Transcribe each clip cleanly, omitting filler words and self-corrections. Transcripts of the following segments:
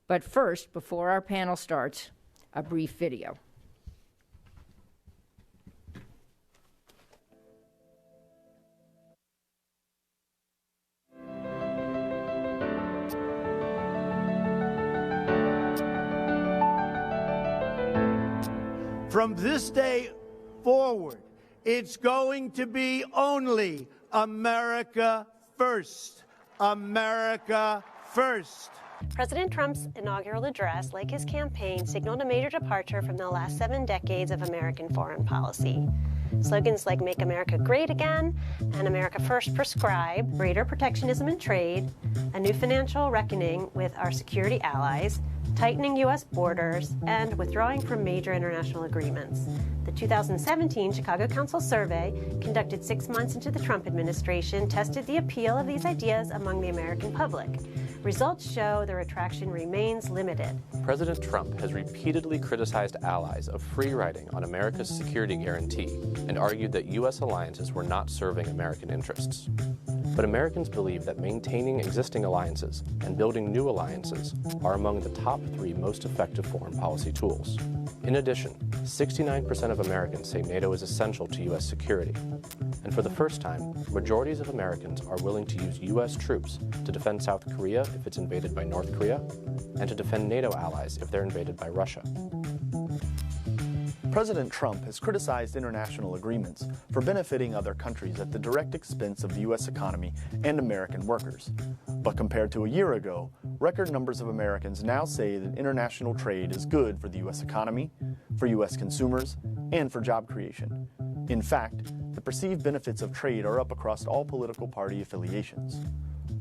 But first, before our panel starts, a brief video. From this day forward, it's going to be only America first. America first. President Trump's inaugural address, like his campaign, signaled a major departure from the last 7 decades of American foreign policy. Slogans like Make America Great Again and America First prescribe greater protectionism in trade, a new financial reckoning with our security allies, tightening U.S. borders, and withdrawing from major international agreements. The 2017 Chicago Council survey, conducted 6 months into the Trump administration, tested the appeal of these ideas among the American public. Results show the retraction remains limited. President Trump has repeatedly criticized allies of free riding on America's security guarantee and argued that U.S. alliances were not serving American interests. But Americans believe that maintaining existing alliances and building new alliances are among the top 3 most effective foreign policy tools. In addition, 69% of Americans say NATO is essential to U.S. security. And for the first time, majorities of Americans are willing to use U.S. troops to defend South Korea if it's invaded by North Korea, and to defend NATO allies if they're invaded by Russia. President Trump has criticized international agreements for benefiting other countries at the direct expense of the U.S. economy and American workers. But compared to a year ago, record numbers of Americans now say that international trade is good for the U.S. economy, for U.S. consumers, and for job creation. In fact, the perceived benefits of trade are up across all political party affiliations.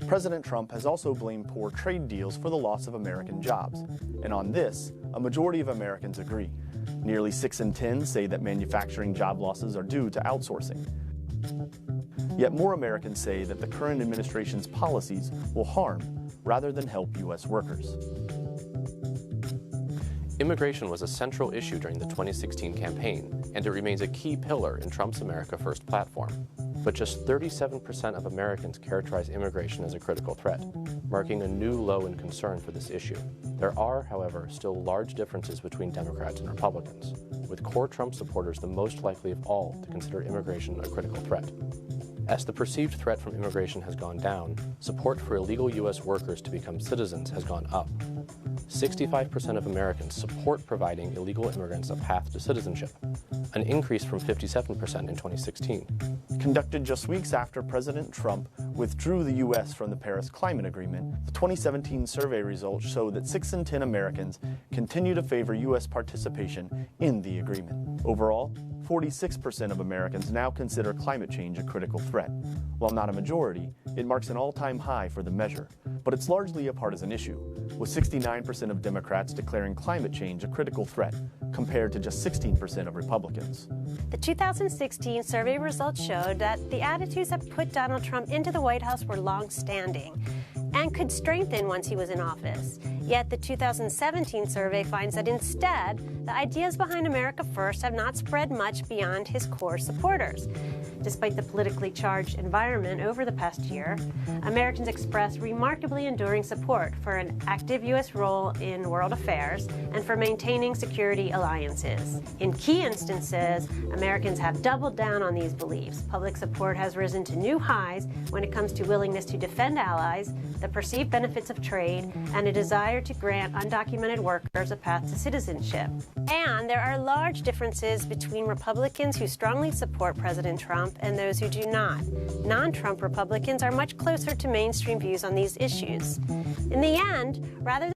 President Trump has also blamed poor trade deals for the loss of American jobs, and on this, a majority of Americans agree. Nearly 6 in 10 say that manufacturing job losses are due to outsourcing. Yet more Americans say that the current administration's policies will harm rather than help U.S. workers. Immigration was a central issue during the 2016 campaign, and it remains a key pillar in Trump's America First platform. But just 37% of Americans characterize immigration as a critical threat, marking a new low in concern for this issue. There are, however, still large differences between Democrats and Republicans, with core Trump supporters the most likely of all to consider immigration a critical threat. As the perceived threat from immigration has gone down, support for illegal U.S. workers to become citizens has gone up. 65% of Americans support providing illegal immigrants a path to citizenship, an increase from 57% in 2016. Conducted just weeks after President Trump withdrew the U.S. from the Paris Climate Agreement, the 2017 survey results show that 6 in 10 Americans continue to favor U.S. participation in the agreement. Overall, 46% of Americans now consider climate change a critical threat. While not a majority, it marks an all-time high for the measure, but it's largely a partisan issue, with 69% of Democrats declaring climate change a critical threat, compared to just 16% of Republicans. The 2016 survey results showed that the attitudes that put Donald Trump into the White House were long-standing and could strengthen once he was in office. Yet the 2017 survey finds that instead, the ideas behind America First have not spread much beyond his core supporters. Despite the politically charged environment over the past year, Americans express remarkably enduring support for an active U.S. role in world affairs and for maintaining security alliances. In key instances, Americans have doubled down on these beliefs. Public support has risen to new highs when it comes to willingness to defend allies, the perceived benefits of trade, and a desire to grant undocumented workers a path to citizenship. And there are large differences between Republicans who strongly support President Trump and those who do not. Non-Trump Republicans are much closer to mainstream views on these issues. In the end, rather